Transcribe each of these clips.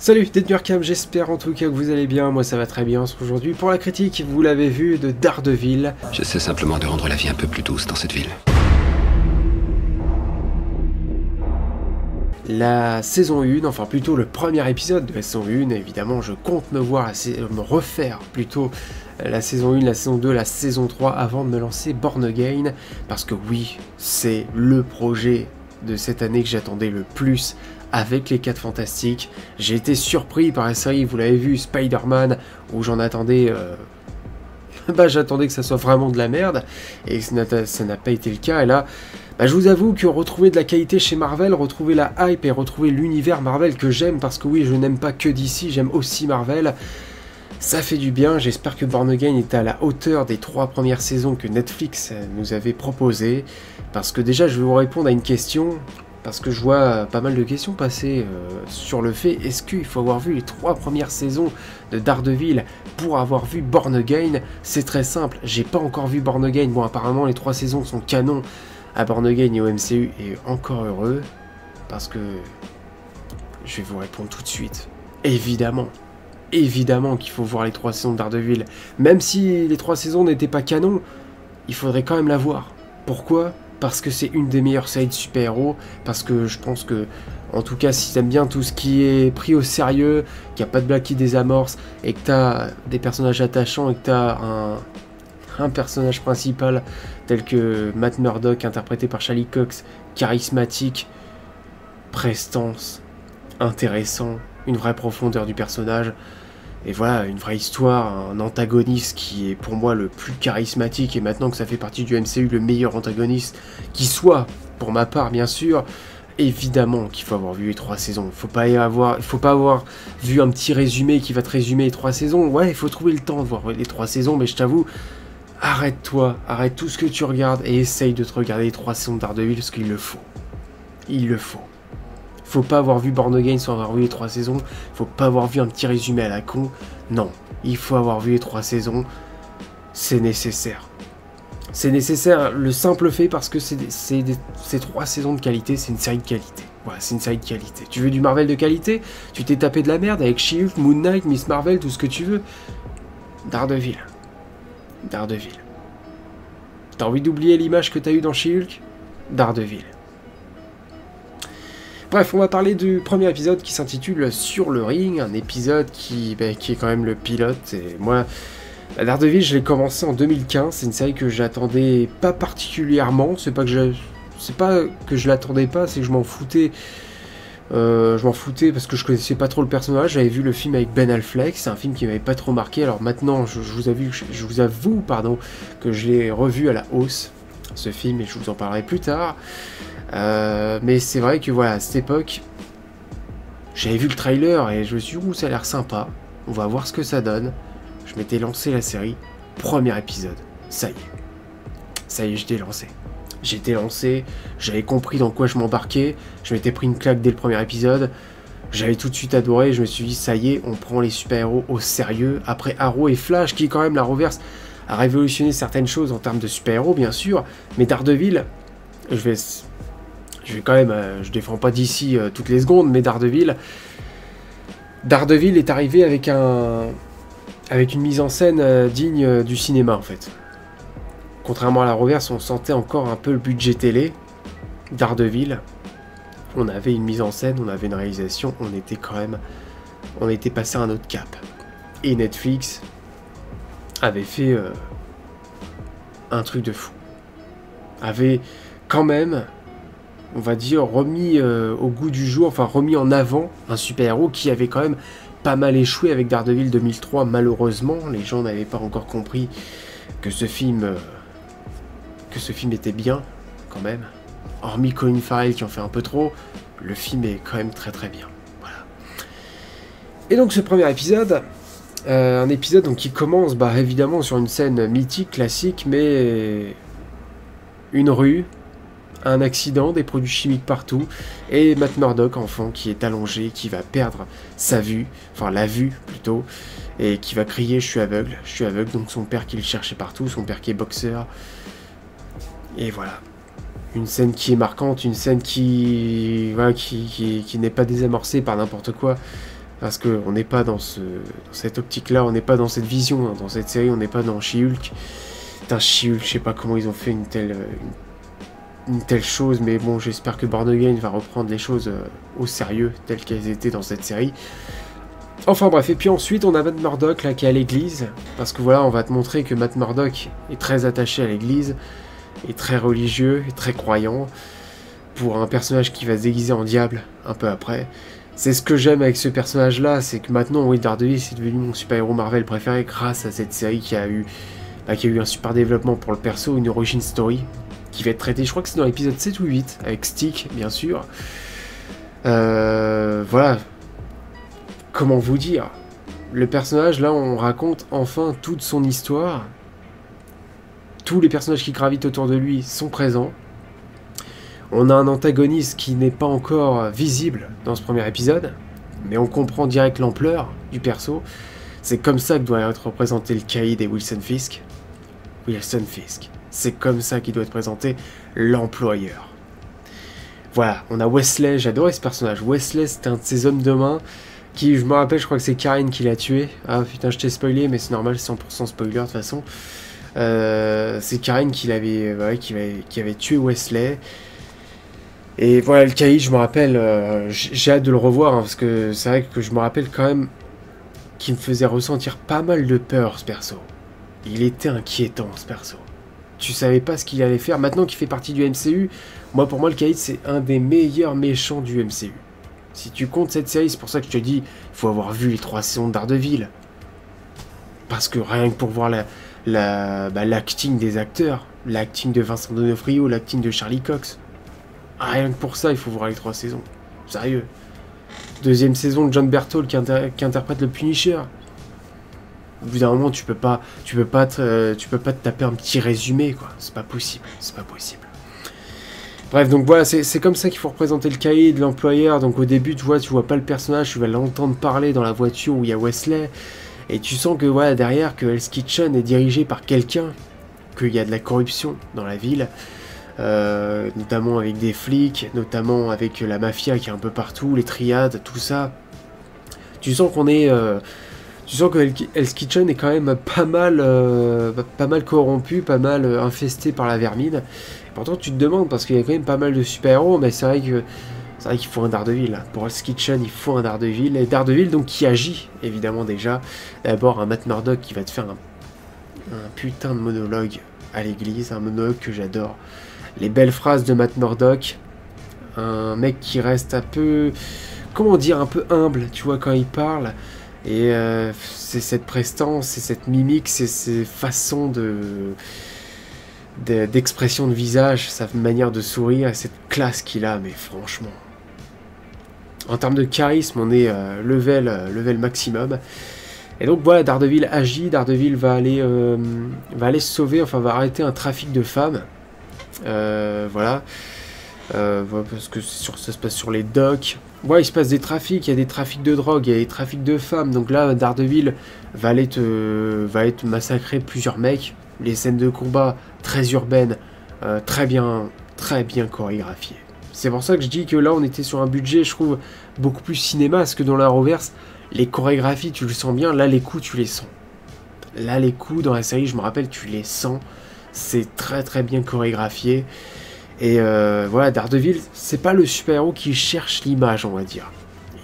Salut Détenu Arkham, j'espère en tout cas que vous allez bien, moi ça va très bien aujourd'hui pour la critique, vous l'avez vu, de Daredevil. J'essaie simplement de rendre la vie un peu plus douce dans cette ville. La saison 1, enfin plutôt le premier épisode de la saison 1, évidemment je compte me refaire plutôt la saison 1, la saison 2, la saison 3 avant de me lancer Born Again, parce que oui, c'est le projet de cette année que j'attendais le plus avec les 4 Fantastiques. J'ai été surpris par la série, vous l'avez vu, Spider-Man, où j'en attendais... j'attendais que ça soit vraiment de la merde, et ça n'a pas été le cas, et là... je vous avoue que retrouver de la qualité chez Marvel, retrouver la hype et retrouver l'univers Marvel que j'aime, parce que oui, je n'aime pas que DC, j'aime aussi Marvel, ça fait du bien. J'espère que Born Again est à la hauteur des 3 premières saisons que Netflix nous avait proposées, parce que déjà je vais vous répondre à une question, parce que je vois pas mal de questions passer sur le fait, est-ce qu'il faut avoir vu les 3 premières saisons de Daredevil pour avoir vu Born Again? C'est très simple, j'ai pas encore vu Born Again, bon apparemment les 3 saisons sont canons à Born Again et au MCU, et encore heureux, parce que je vais vous répondre tout de suite. Évidemment qu'il faut voir les 3 saisons de Daredevil. Même si les 3 saisons n'étaient pas canon, il faudrait quand même la voir. Pourquoi ? Parce que c'est une des meilleures séries de super-héros, parce que je pense que, en tout cas, si t'aimes bien tout ce qui est pris au sérieux, qu'il n'y a pas de blague qui désamorce, et que t'as des personnages attachants, et que t'as un personnage principal tel que Matt Murdock, interprété par Charlie Cox, charismatique, prestance, intéressant, une vraie profondeur du personnage, et voilà, une vraie histoire, un antagoniste qui est pour moi le plus charismatique, et maintenant que ça fait partie du MCU, le meilleur antagoniste qui soit, pour ma part bien sûr. Évidemment qu'il faut avoir vu les 3 saisons, il faut pas avoir vu un petit résumé qui va te résumer les 3 saisons, ouais, il faut trouver le temps de voir les 3 saisons, mais je t'avoue, arrête-toi, arrête tout ce que tu regardes et essaye de te regarder les 3 saisons de Daredevil, parce qu'il le faut. Il le faut. Faut pas avoir vu Born Again sans avoir vu les 3 saisons, faut pas avoir vu un petit résumé à la con, non, il faut avoir vu les 3 saisons, c'est nécessaire. C'est nécessaire, le simple fait, parce que c'est 3 saisons de qualité, c'est une série de qualité. Voilà, c'est une série de qualité. Tu veux du Marvel de qualité? Tu t'es tapé de la merde avec She-Hulk, Moon Knight, Miss Marvel, tout ce que tu veux. Daredevil. T'as envie d'oublier l'image que t'as eue dans She-Hulk? Daredevil. Bref, on va parler du premier épisode qui s'intitule Sur le ring, un épisode qui est quand même le pilote. Et moi, Daredevil, je l'ai commencé en 2015, c'est une série que j'attendais pas particulièrement, c'est pas que je l'attendais pas, c'est que je m'en foutais. Parce que je connaissais pas trop le personnage, j'avais vu le film avec Ben Affleck, c'est un film qui m'avait pas trop marqué, alors maintenant je vous avoue que je l'ai revu à la hausse, ce film, et je vous en parlerai plus tard. Mais c'est vrai que voilà, à cette époque, j'avais vu le trailer et je me suis dit, ça a l'air sympa, on va voir ce que ça donne. Je m'étais lancé la série, premier épisode, ça y est, j'étais lancé, j'avais compris dans quoi je m'embarquais, je m'étais pris une claque dès le premier épisode, j'avais tout de suite adoré, je me suis dit, ça y est, on prend les super-héros au sérieux. Après Arrow et Flash, qui quand même la reverse, a révolutionné certaines choses en termes de super-héros, bien sûr, mais Daredevil, je vais quand même, je défends pas d'ici toutes les secondes, mais Daredevil est arrivé avec une mise en scène digne du cinéma, en fait. Contrairement à la reverse, on sentait encore un peu le budget télé. Daredevil, on avait une mise en scène, on avait une réalisation, on était passé à un autre cap. Et Netflix avait fait un truc de fou. Avait quand même, on va dire, remis au goût du jour, enfin remis en avant un super-héros qui avait quand même pas mal échoué avec Daredevil 2003, malheureusement. Les gens n'avaient pas encore compris que ce film était bien, quand même. Hormis Colin Farrell qui en fait un peu trop, le film est quand même très très bien. Voilà. Et donc ce premier épisode, un épisode donc, qui commence évidemment sur une scène mythique, classique, mais une rue, un accident, des produits chimiques partout, et Matt Murdock, enfant, qui est allongé, qui va perdre sa vue, enfin la vue plutôt, et qui va crier « je suis aveugle », donc son père qui le cherchait partout, son père qui est boxeur, et voilà. Une scène qui est marquante, une scène qui n'est pas désamorcée par n'importe quoi, Parce qu'on n'est pas dans cette optique-là, on n'est pas dans cette vision, hein. Dans cette série, on n'est pas dans She-Hulk. Putain, She-Hulk, je sais pas comment ils ont fait une telle chose, mais bon, j'espère que Born Again va reprendre les choses au sérieux, telles qu'elles étaient dans cette série. Enfin bref, et puis ensuite, on a Matt Murdock, là, qui est à l'église, parce que voilà, on va te montrer que Matt Murdock est très attaché à l'église, est très religieux, est très croyant, pour un personnage qui va se déguiser en diable, un peu après. C'est ce que j'aime avec ce personnage-là, c'est que maintenant, oui, Daredevil, c'est devenu mon super-héros Marvel préféré grâce à cette série qui a eu un super développement pour le perso, une origin story, qui va être traitée, je crois que c'est dans l'épisode 7 ou 8, avec Stick, bien sûr. Voilà. Comment vous dire? Le personnage, là, on raconte enfin toute son histoire. Tous les personnages qui gravitent autour de lui sont présents. On a un antagoniste qui n'est pas encore visible dans ce premier épisode, mais on comprend direct l'ampleur du perso. C'est comme ça que doit être représenté le Caïd et Wilson Fisk. Wilson Fisk. C'est comme ça qu'il doit être présenté l'employeur. Voilà, on a Wesley, j'adorais ce personnage. Wesley, c'était un de ces hommes de main qui, je me rappelle, je crois que c'est Karine qui l'a tué. Ah putain, je t'ai spoilé, mais c'est normal, c'est 100% spoiler de toute façon. C'est Karine qui avait tué Wesley. Et voilà, le Caïd, je me rappelle, j'ai hâte de le revoir, hein, parce que c'est vrai que je me rappelle quand même qu'il me faisait ressentir pas mal de peur, ce perso. Il était inquiétant, ce perso. Tu savais pas ce qu'il allait faire. Maintenant qu'il fait partie du MCU, pour moi, le Caïd, c'est un des meilleurs méchants du MCU. Si tu comptes cette série, c'est pour ça que je te dis, il faut avoir vu les 3 saisons de Daredevil. Parce que rien que pour voir l'acting des acteurs, l'acting de Vincent D'Onofrio, l'acting de Charlie Cox, rien que pour ça, il faut voir les 3 saisons. Sérieux. Deuxième saison de John Berthold qui interprète le Punisher. Au bout d'un moment, tu peux pas te taper un petit résumé, quoi. C'est pas possible, c'est pas possible. Bref, donc voilà, c'est comme ça qu'il faut représenter le cahier de l'employeur. Donc au début, tu vois pas le personnage, tu vas l'entendre parler dans la voiture où il y a Wesley. Et tu sens que voilà, derrière, que Hell's Kitchen est dirigé par quelqu'un, qu'il y a de la corruption dans la ville. Notamment avec des flics, notamment avec la mafia qui est un peu partout, les triades, tout ça. Tu sens qu'on est... tu sens que Hell's Kitchen est quand même pas mal corrompu, pas mal infesté par la vermine. Et pourtant tu te demandes, parce qu'il y a quand même pas mal de super-héros, mais c'est vrai qu'il faut un Daredevil. Pour Hell's Kitchen, il faut un Daredevil. Et Daredevil, donc, qui agit, évidemment, déjà. D'abord, un Matt Murdock qui va te faire un putain de monologue à l'église, un monologue que j'adore. Les belles phrases de Matt Murdock, un mec qui reste un peu, comment dire, un peu humble, tu vois, quand il parle, et c'est cette prestance, c'est cette mimique, c'est ces façons d'expression de visage, sa manière de sourire, et cette classe qu'il a, mais franchement, en termes de charisme, on est level maximum. Et donc voilà, Daredevil agit, Daredevil va aller se sauver, enfin va arrêter un trafic de femmes. Voilà, parce que ça se passe sur les docks. Ouais, il se passe des trafics, il y a des trafics de drogue, il y a des trafics de femmes. Donc là, Daredevil va aller massacrer plusieurs mecs. Les scènes de combat très urbaines, très bien chorégraphiées. C'est pour ça que je dis que là, on était sur un budget, je trouve, beaucoup plus cinéma, parce que dans la reverse, les chorégraphies, tu le sens bien. Là, les coups, tu les sens. Là, les coups, dans la série, je me rappelle, tu les sens. C'est très bien chorégraphié. Et voilà, Daredevil, c'est pas le super-héros qui cherche l'image, on va dire.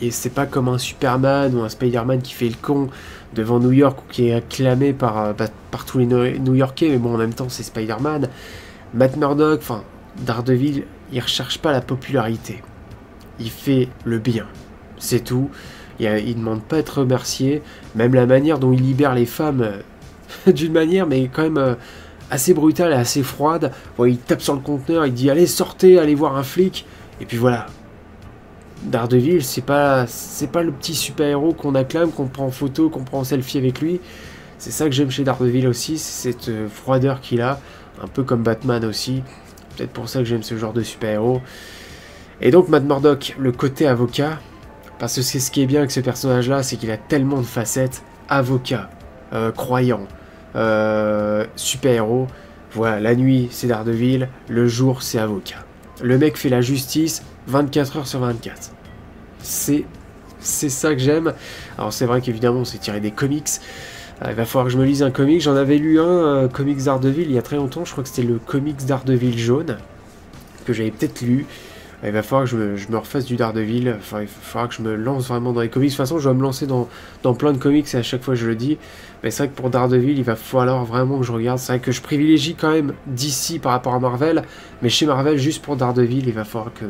Et c'est pas comme un Superman ou un Spider-Man qui fait le con devant New York ou qui est acclamé par tous les New-Yorkais, mais bon, en même temps, c'est Spider-Man. Matt Murdock, enfin, Daredevil, il recherche pas la popularité. Il fait le bien. C'est tout. Il demande pas à être remercié. Même la manière dont il libère les femmes, d'une manière, mais quand même... assez brutale et assez froide. Bon, il tape sur le conteneur, il dit allez sortez, allez voir un flic. Et puis voilà. Daredevil, c'est pas le petit super-héros qu'on acclame, qu'on prend en photo, qu'on prend en selfie avec lui. C'est ça que j'aime chez Daredevil aussi, c'est cette froideur qu'il a, un peu comme Batman aussi. Peut-être pour ça que j'aime ce genre de super-héros. Et donc Matt Murdock, le côté avocat, parce que c'est ce qui est bien avec ce personnage-là, c'est qu'il a tellement de facettes. Avocat, croyant, super-héros. Voilà, la nuit c'est Daredevil, le jour c'est avocat. Le mec fait la justice 24 heures sur 24. C'est c'est ça que j'aime. Alors c'est vrai qu'évidemment c'est tiré des comics. Il va falloir que je me lise un comic. J'en avais lu un comics Daredevil il y a très longtemps. Je crois que c'était le comics Daredevil jaune que j'avais peut-être lu. Il va falloir que je me refasse du Daredevil. Enfin, il va falloir que je me lance vraiment dans les comics. De toute façon, je dois me lancer dans plein de comics et à chaque fois je le dis. Mais c'est vrai que pour Daredevil, il va falloir vraiment que je regarde. C'est vrai que je privilégie quand même DC par rapport à Marvel. Mais chez Marvel, juste pour Daredevil, il va falloir que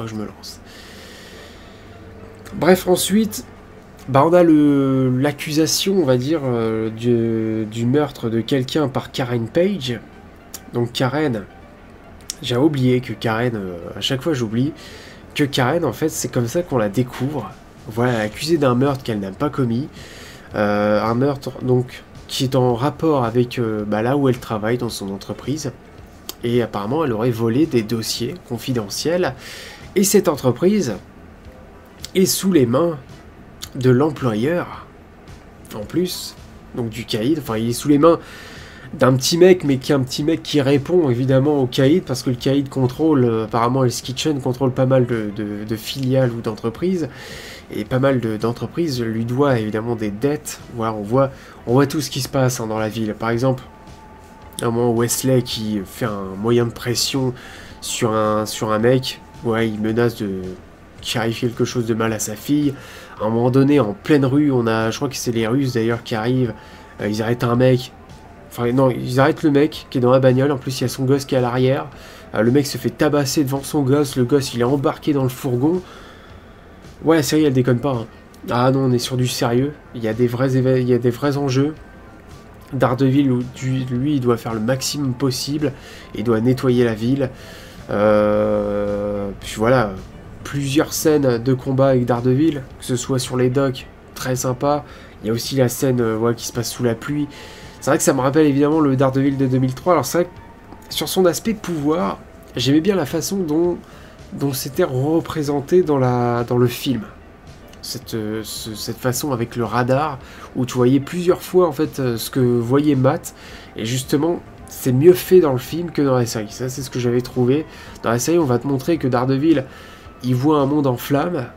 je me lance. Bref, ensuite, bah on a l'accusation, on va dire, du meurtre de quelqu'un par Karen Page. Donc Karen... J'ai oublié que Karen, à chaque fois j'oublie, que Karen en fait c'est comme ça qu'on la découvre. Voilà, accusée d'un meurtre qu'elle n'a pas commis. Un meurtre donc qui est en rapport avec là où elle travaille dans son entreprise. Et apparemment elle aurait volé des dossiers confidentiels. Et cette entreprise est sous les mains de l'employeur. En plus, donc du caïd, enfin il est sous les mains d'un petit mec, mais qui est un petit mec qui répond évidemment au caïd, parce que le caïd contrôle, apparemment Hell's Kitchen contrôle pas mal de filiales ou d'entreprises, et pas mal d'entreprises lui doivent évidemment des dettes. Voilà, on voit tout ce qui se passe dans la ville. Par exemple, à un moment Wesley qui fait un moyen de pression sur un mec, ouais, il menace de qu'il arrive quelque chose de mal à sa fille. À un moment donné, en pleine rue, je crois que c'est les Russes d'ailleurs qui arrivent, ils arrêtent un mec. Enfin non, ils arrêtent le mec qui est dans la bagnole, en plus il y a son gosse qui est à l'arrière. Le mec se fait tabasser devant son gosse, le gosse il est embarqué dans le fourgon. Ouais, la série elle déconne pas. Hein. Ah non, on est sur du sérieux, il y a des vrais enjeux. Daredevil, lui, il doit faire le maximum possible, il doit nettoyer la ville. Puis voilà, plusieurs scènes de combat avec Daredevil, que ce soit sur les docks, très sympa. Il y a aussi la scène qui se passe sous la pluie. C'est vrai que ça me rappelle évidemment le Daredevil de 2003. Alors c'est vrai que sur son aspect pouvoir, j'aimais bien la façon dont c'était représenté dans le film. Cette façon avec le radar, où tu voyais plusieurs fois en fait ce que voyait Matt. Et justement, c'est mieux fait dans le film que dans la série. Ça, c'est ce que j'avais trouvé. Dans la série, on va te montrer que Daredevil, il voit un monde en flammes.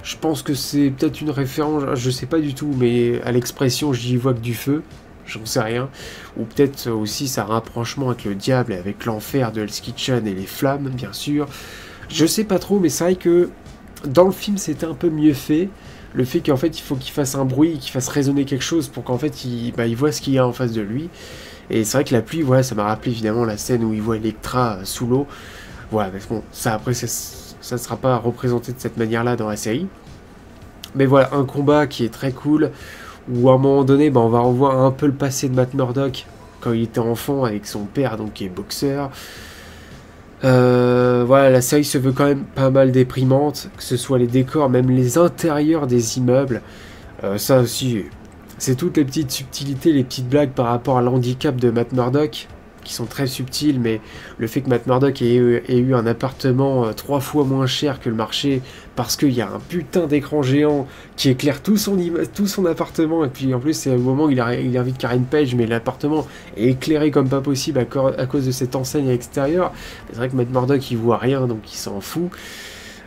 Je pense que c'est peut-être une référence, je sais pas du tout, mais à l'expression, j'y vois que du feu. J'en sais rien. Ou peut-être aussi ça a un rapprochement avec le diable et avec l'enfer de Hell's Kitchen et les flammes, bien sûr. Je sais pas trop, mais c'est vrai que dans le film, c'était un peu mieux fait. Le fait qu'en fait, il faut qu'il fasse un bruit, qu'il fasse résonner quelque chose pour qu'en fait, il voit ce qu'il y a en face de lui. Et c'est vrai que la pluie, voilà, ça m'a rappelé évidemment la scène où il voit Elektra sous l'eau. Voilà, mais bon, ça après, ça ne sera pas représenté de cette manière-là dans la série. Mais voilà, un combat qui est très cool. Où à un moment donné, on va revoir un peu le passé de Matt Murdock quand il était enfant avec son père, donc qui est boxeur. Voilà, la série se veut quand même pas mal déprimante, que ce soit les décors, même les intérieurs des immeubles. Ça aussi, c'est toutes les petites subtilités, les petites blagues par rapport à l'handicap de Matt Murdock, qui sont très subtiles, mais le fait que Matt Murdock ait eu un appartement 3 fois moins cher que le marché, parce qu'il y a un putain d'écran géant qui éclaire tout son appartement, et puis en plus c'est au moment où il invite Karen Page, mais l'appartement est éclairé comme pas possible à cause de cette enseigne à l'extérieur. C'est vrai que Matt Murdock il voit rien, donc il s'en fout.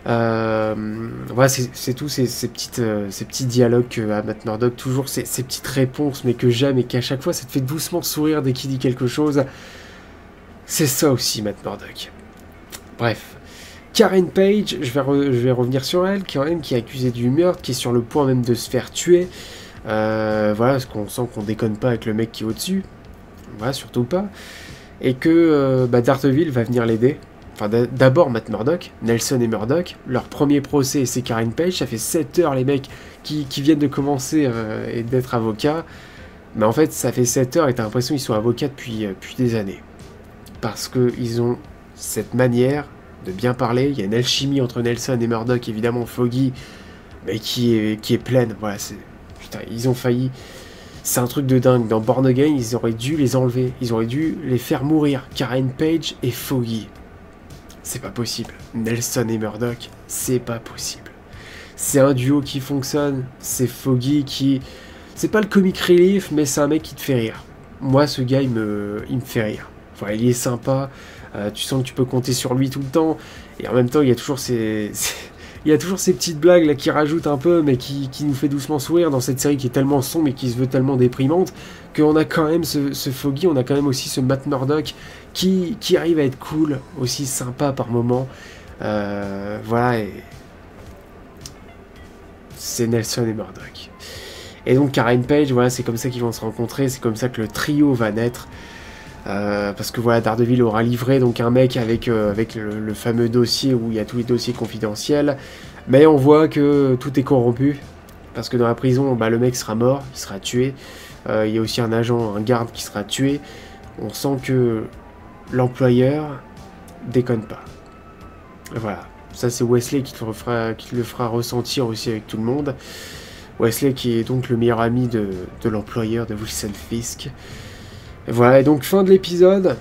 Voilà, c'est tous ces petits dialogues à Matt Murdock, toujours ces petites réponses, mais que j'aime et qu'à chaque fois ça te fait doucement sourire dès qu'il dit quelque chose. C'est ça aussi Matt Murdock. Bref, Karen Page, je vais revenir sur elle, Karen qui est accusée du meurtre, qui est sur le point même de se faire tuer. Voilà, parce qu'on sent qu'on déconne pas avec le mec qui est au-dessus. Voilà, surtout pas. Et que Daredevil va venir l'aider. Enfin, d'abord Matt Murdock, Nelson et Murdock, leur premier procès c'est Karen Page, ça fait 7 heures les mecs qui viennent de commencer et d'être avocats, mais en fait ça fait 7 heures et t'as l'impression qu'ils sont avocats depuis des années. Parce qu'ils ont cette manière de bien parler, il y a une alchimie entre Nelson et Murdock, évidemment Foggy, mais qui est pleine, voilà, putain, ils ont failli... C'est un truc de dingue, dans Born Again, ils auraient dû les enlever, ils auraient dû les faire mourir, Karen Page et Foggy. C'est pas possible. Nelson et Murdock, c'est pas possible. C'est un duo qui fonctionne. C'est Foggy qui... C'est pas le comic relief, mais c'est un mec qui te fait rire. Moi, ce gars, il me fait rire. Enfin, il est sympa. Tu sens que tu peux compter sur lui tout le temps. Et en même temps, il y a toujours il y a toujours ces petites blagues là qui rajoutent un peu, mais qui nous fait doucement sourire dans cette série qui est tellement sombre et qui se veut tellement déprimante, qu'on a quand même ce Foggy, on a quand même aussi ce Matt Murdock qui arrive à être cool, aussi sympa par moments. Voilà, et c'est Nelson et Murdock. Et donc Karen Page, voilà, c'est comme ça qu'ils vont se rencontrer, c'est comme ça que le trio va naître. Parce que voilà, Daredevil aura livré donc un mec avec le fameux dossier où il y a tous les dossiers confidentiels, mais on voit que tout est corrompu, parce que dans la prison, bah, le mec sera mort, il sera tué, il y a aussi un agent, un garde qui sera tué, on sent que l'employeur déconne pas. Voilà, ça c'est Wesley qui le fera ressentir aussi avec tout le monde. Wesley qui est donc le meilleur ami de l'employeur de Wilson Fisk. Et voilà, et donc fin de l'épisode,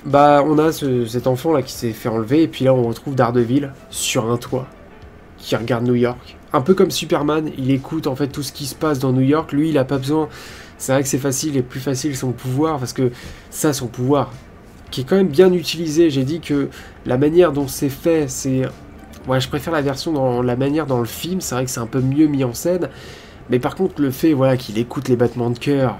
bah on a cet enfant là qui s'est fait enlever, et puis là on retrouve Daredevil sur un toit, qui regarde New York. Un peu comme Superman, il écoute en fait tout ce qui se passe dans New York, lui il a pas besoin, c'est vrai que c'est facile et plus facile son pouvoir, parce que ça son pouvoir, qui est quand même bien utilisé, j'ai dit que la manière dont c'est fait, c'est... Ouais, je préfère la version dans la manière dans le film, c'est vrai que c'est un peu mieux mis en scène, mais par contre le fait voilà, qu'il écoute les battements de cœur,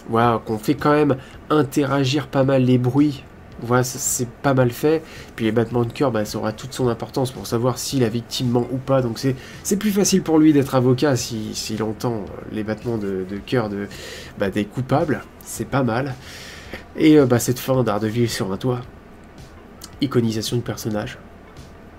voilà, qu'on fait quand même interagir pas mal les bruits, voilà, c'est pas mal fait. Puis les battements de cœur, bah, ça aura toute son importance pour savoir si la victime ment ou pas. Donc c'est plus facile pour lui d'être avocat s'il entend les battements de cœur des coupables. C'est pas mal. Et cette fin d'Daredevil sur un toit. Iconisation du personnage.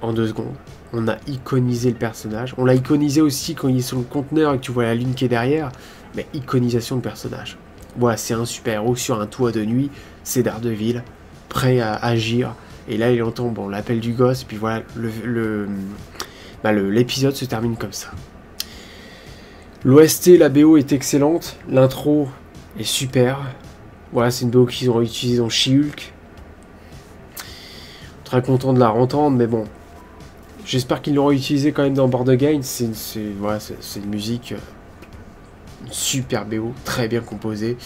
En 2 secondes. On a iconisé le personnage. On l'a iconisé aussi quand il est sur le conteneur et que tu vois la lune qui est derrière. Mais iconisation de personnage. Voilà, c'est un super-héros sur un toit de nuit, c'est Daredevil, prêt à agir. Et là, il entend bon, l'appel du gosse, et puis voilà, l'épisode se termine comme ça. L'OST, la BO est excellente, l'intro est super. Voilà, c'est une BO qu'ils ont utilisée dans She-Hulk. Très content de la entendre, mais bon, j'espère qu'ils l'auront utilisée quand même dans Born Again. C'est une musique... super BO, très bien composé.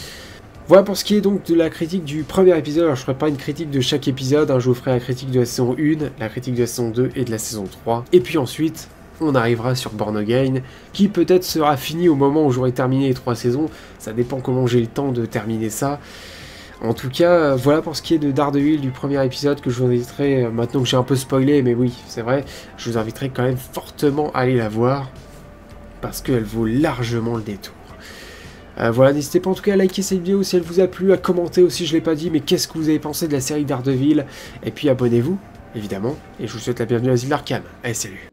Voilà pour ce qui est donc de la critique du premier épisode. Alors je ferai pas une critique de chaque épisode, hein. Je vous ferai la critique de la saison 1, la critique de la saison 2 et de la saison 3. Et puis ensuite, on arrivera sur Born Again, qui peut-être sera fini au moment où j'aurai terminé les 3 saisons. Ça dépend comment j'ai le temps de terminer ça. En tout cas, voilà pour ce qui est de Daredevil du premier épisode, que je vous inviterai, maintenant que j'ai un peu spoilé, mais oui, c'est vrai, je vous inviterai quand même fortement à aller la voir, parce qu'elle vaut largement le détour. Voilà, n'hésitez pas en tout cas à liker cette vidéo si elle vous a plu, à commenter aussi, je l'ai pas dit, mais qu'est-ce que vous avez pensé de la série Daredevil, et puis abonnez-vous, évidemment, et je vous souhaite la bienvenue à l'Asile d'Arkham. Allez, salut!